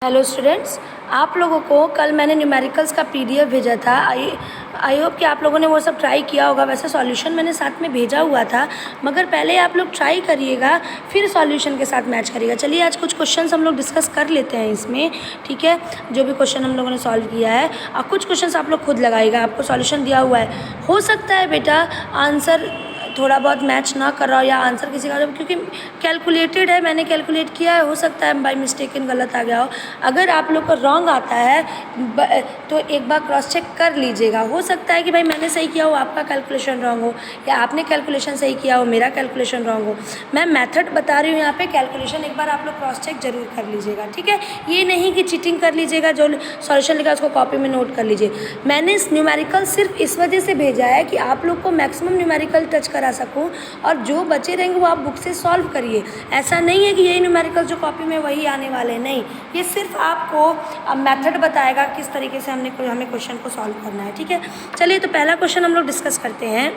Hello students, आप लोगों को कल मैंने न्यूमेरिकल्स का पीडीएफ भेजा था। आई होप कि आप लोगों ने वो सब ट्राई किया होगा। वैसे सॉल्यूशन मैंने साथ में भेजा हुआ था, मगर पहले आप लोग ट्राई करिएगा, फिर सॉल्यूशन के साथ मैच करिएगा। चलिए आज कुछ क्वेश्चंस हम लोग डिस्कस कर लेते हैं इसमें, ठीक है। जो भी क्वेश्चन हम लोगों ने सॉल्व किया है और कुछ क्वेश्चंस आप लोग खुद लगाइएगा। आपको सॉल्यूशन दिया हुआ है, हो सकता है बेटा आंसर थोड़ा बहुत मैच ना कर रहा हो या आंसर किसी का, क्योंकि कैलकुलेटेड है, मैंने कैलकुलेट किया है, हो सकता है बाय मिस्टेकन गलत आ गया हो। अगर आप लोग को रॉन्ग आता है तो एक बार क्रॉस चेक कर लीजिएगा। हो सकता है कि भाई मैंने सही किया हो, आपका कैलकुलेशन रॉन्ग हो, या आपने कैलकुलेशन सही किया हो, मेरा कैलकुलेशन रॉन्ग हो। मैं मेथड बता रही हूँ यहाँ पे, कैलकुलेशन एक बार आप लोग क्रॉस चेक जरूर कर लीजिएगा, ठीक है। ये नहीं कि चीटिंग कर लीजिएगा, जो सॉल्यूशन लिखा है उसको कॉपी में नोट कर लीजिए। मैंने इस न्यूमेरिकल सिर्फ इस वजह से भेजा है कि आप लोग को मैक्सिमम न्यूमेरिकल टच करा सकूं, और जो बचे रहेंगे वो आप बुक से सॉल्व करिए। ऐसा नहीं है कि यही न्यूमेरिकल जो कॉपी में वही आने वाले, नहीं। ये सिर्फ आपको मेथड बताएगा किस तरीके से हमें क्वेश्चन को सॉल्व करना है, ठीक है। चलिए तो पहला क्वेश्चन हम लोग डिस्कस करते हैं।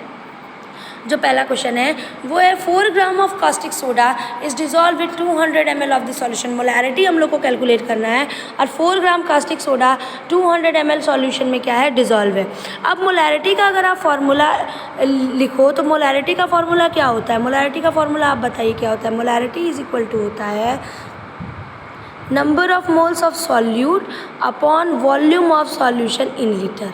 जो पहला क्वेश्चन है वो है 4 gram of caustic soda is dissolve with 200 ml of the solution. Molarity हम लोग को कैलकुलेट करना है, और 4 ग्राम कास्टिक सोडा 200 ml सॉल्यूशन में क्या है, डिजॉल्व है। अब मोलैरिटी का अगर आप फार्मूला लिखो तो मोलैरिटी का फार्मूला क्या होता है? मोलैरिटी का फार्मूला आप बताइए क्या होता है? मोलैरिटी इज इक्वल टू होता है number of moles of solute upon volume of solution in litre.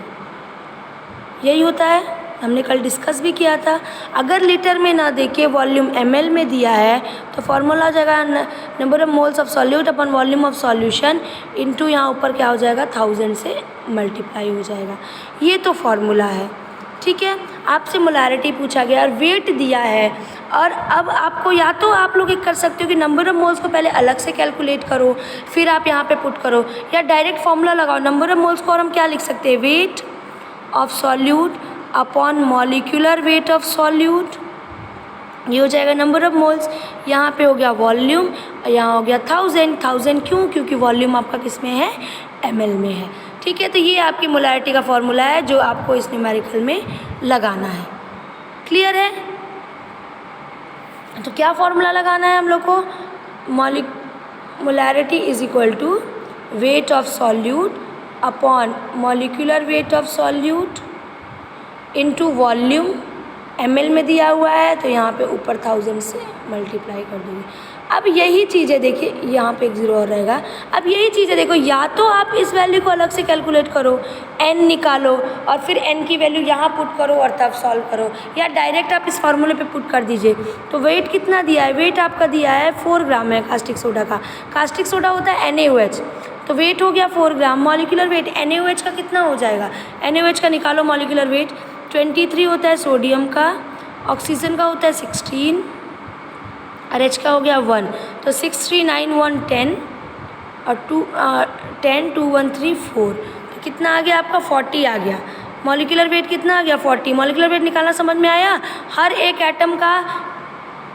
यही होता है, हमने कल डिस्कस भी किया था। अगर लीटर में ना देके वॉल्यूम ml में दिया है तो फार्मूला हो जाएगा number of moles of solute upon volume of solution into यहाँ ऊपर क्या हो जाएगा, 1000 से मल्टीप्लाई हो जाएगा। ये तो फार्मूला है, ठीक है। आपसे मोलैरिटी पूछा गया और वेट दिया है, और अब आपको या तो आप लोग एक कर सकते हो कि नंबर ऑफ मोल्स को पहले अलग से कैलकुलेट करो, फिर आप यहाँ पे पुट करो, या डायरेक्ट फार्मूला लगाओ। नंबर ऑफ मोल्स को और हम क्या लिख सकते हैं, wait of solute upon molecular weight of solute. ये हो जाएगा नंबर ऑफ मोल्स, यहाँ पे हो गया वॉल्यूम, यहाँ हो गया 1000 क्यों? क्योंकि वॉल्यूम आपका किस में है, ml में है, ठीक है। तो ये आपकी मोलैरिटी का फॉर्मूला है जो आपको इस न्यूमेरिकल में लगाना है। क्लियर है? तो क्या फॉर्मूला लगाना है हम लोग को? Molarity is equal to weight of solute upon molecular weight of solute into volume, ml में दिया हुआ है तो यहाँ पे ऊपर 1000 से मल्टीप्लाई कर देंगे। अब यही चीज़ है, देखिए यहाँ पे एक ज़ीरो और रहेगा। अब यही चीज़ है, देखो या तो आप इस वैल्यू को अलग से कैलकुलेट करो, n निकालो और फिर n की वैल्यू यहाँ पुट करो और तब सॉल्व करो, या डायरेक्ट आप इस फार्मूले पे पुट कर दीजिए। तो वेट कितना दिया है? वेट आपका दिया है 4 ग्राम है कास्टिक सोडा का। कास्टिक सोडा होता है NaOH, तो वेट हो गया 4 ग्राम। मॉलिक्यूलर वेट NaOH का कितना हो जाएगा? NaOH का निकालो मॉलिक्यूलर वेट, 23 होता है सोडियम का, ऑक्सीजन का होता है 16 और H का हो गया 1, तो 6 3 9 1 10 और 10 2 1 3 4, तो कितना आ गया आपका? 40 आ गया। मॉलिक्यूलर वेट कितना आ गया? 40। मॉलिक्यूलर वेट निकालना समझ में आया? हर एक एटम का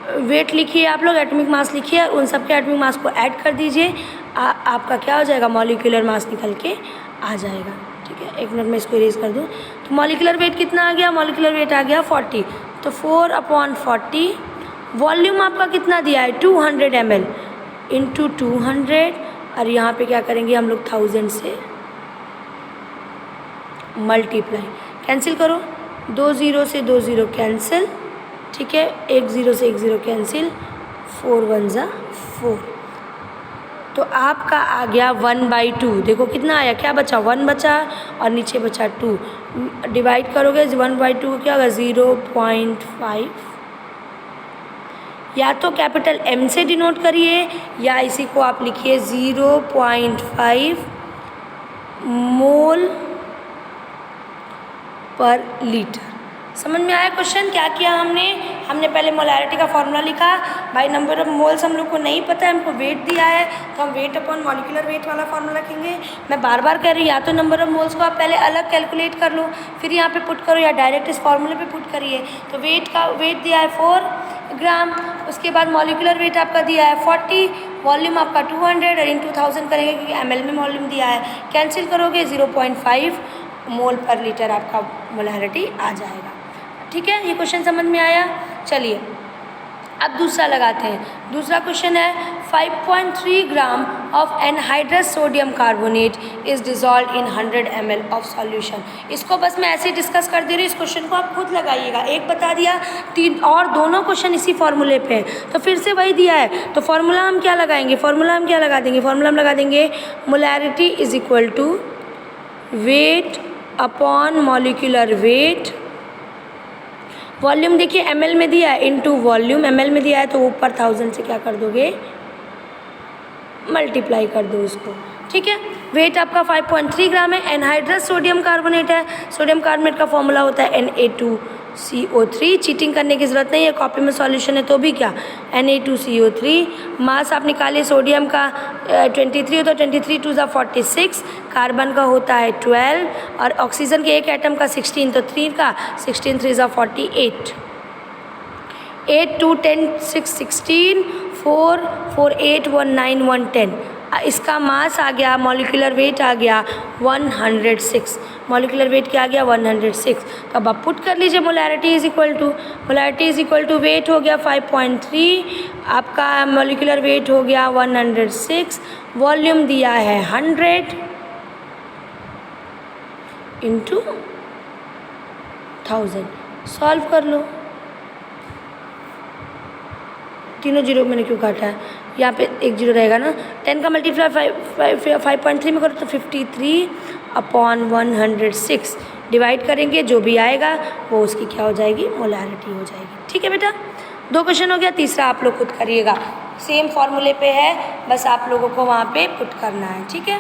वेट लिखिए आप लोग, एटॉमिक मास लिखिए, उन सब के एटॉमिक मास को ऐड कर दीजिए, आपका क्या हो जाएगा, मॉलिक्यूलर मास निकल के आ जाएगा, ठीक है। एक मिनट में इसको इरेज कर दूँ। तो मॉलिक्यूलर वेट कितना आ गया? मॉलिक्यूलर वेट आ गया 40, तो 4/40। वॉल्यूम आपका कितना दिया है? 200 ml इंटू 200, और यहाँ पे क्या करेंगे हम लोग, 1000 से मल्टीप्लाई। कैंसिल करो, 2 0 से 2 0 कैंसिल, ठीक है। 1 0 से 1 0 कैंसिल, 4 1 ज़ा 4, तो आपका आ गया 1/2। देखो कितना आया, क्या बचा? 1 बचा और नीचे बचा 2। डिवाइड करोगे 1/2 क्या होगा? 0.5। या तो कैपिटल M से डिनोट करिए, या इसी को आप लिखिए 0.5 मोल पर लीटर। समझ में आया क्वेश्चन? क्या किया हमने पहले मोलैरिटी का फॉर्मूला लिखा। भाई नंबर ऑफ मोल्स हम लोग को नहीं पता है, हमको वेट दिया है तो हम वेट अपॉन मॉलिक्यूलर वेट वाला फॉर्मूला लिखेंगे। मैं बार बार कह रही हूँ, या तो नंबर ऑफ मोल्स को आप पहले अलग कैलकुलेट कर लो, फिर यहाँ पे पुट करो, या डायरेक्ट इस फॉर्मूले पे पुट करिए। तो वेट दिया है 4 ग्राम, उसके बाद मॉलिक्यूलर वेट आपका दिया है 40, वॉल्यूम आपका 200 और इंटू 1000 करेंगे क्योंकि ml में वॉल्यूम दिया है। कैंसिल करोगे 0.5 मोल पर लीटर आपका मोलैरिटी आ जाएगा, ठीक है। ये क्वेश्चन समझ में आया? चलिए अब दूसरा लगाते हैं। दूसरा क्वेश्चन है 5.3 gram of anhydrous sodium carbonate is dissolve in 100 ml of solution. इसको बस मैं ऐसे ही डिस्कस कर दे रही हूँ, इस क्वेश्चन को आप खुद लगाइएगा। एक बता दिया, तीन और दोनों क्वेश्चन इसी फॉर्मूले पे हैं, तो फिर से वही दिया है, तो फॉर्मूला हम क्या लगाएंगे, फॉर्मूला हम क्या लगा देंगे, फॉर्मूला हम लगा देंगे molarity is equal to weight upon molecular weight. Volume देखिए ml में दिया है, इनटू वॉल्यूम, ml में दिया है तो ऊपर 1000 से क्या कर दोगे, मल्टीप्लाई कर दो इसको, ठीक है। वेट आपका 5.3 ग्राम है, एनहाइड्रस सोडियम कार्बोनेट है, सोडियम कार्बोनेट का फॉर्मूला होता है Na2CO3। चीटिंग करने की ज़रूरत नहीं है, कॉपी में सॉल्यूशन है तो भी क्या, Na2CO3। मास आप निकालिए सोडियम का 23 हो तो 23 2 ज़ा 46, कार्बन का होता है 12 और ऑक्सीजन के एक एटम का 16, तो 3 का 16 3 ज़ा 48, 8 2 10 6 16 4 4 8 1 9 1 10। इसका मास आ गया, मॉलिक्यूलर वेट आ गया 106, मॉलिक्यूलर वेट क्या आ गया 106। तो अब आप पुट कर लीजिए molarity is equal to weight हो गया 5.3, आपका मॉलिक्यूलर वेट हो गया 106, वॉल्यूम दिया है 100 इंटू 1000। सॉल्व कर लो, तीनों जीरो मैंने क्यों काटा है, यहाँ पे एक जीरो रहेगा ना, 10 का मल्टीप्लाई 5.3 में करो तो 53 अपॉन 106, डिवाइड करेंगे जो भी आएगा वो उसकी क्या हो जाएगी, मोलैरिटी हो जाएगी। ठीक है बेटा, 2 क्वेश्चन हो गया, तीसरा आप लोग खुद करिएगा, सेम फॉर्मूले पे है, बस आप लोगों को वहाँ पे पुट करना है। ठीक है।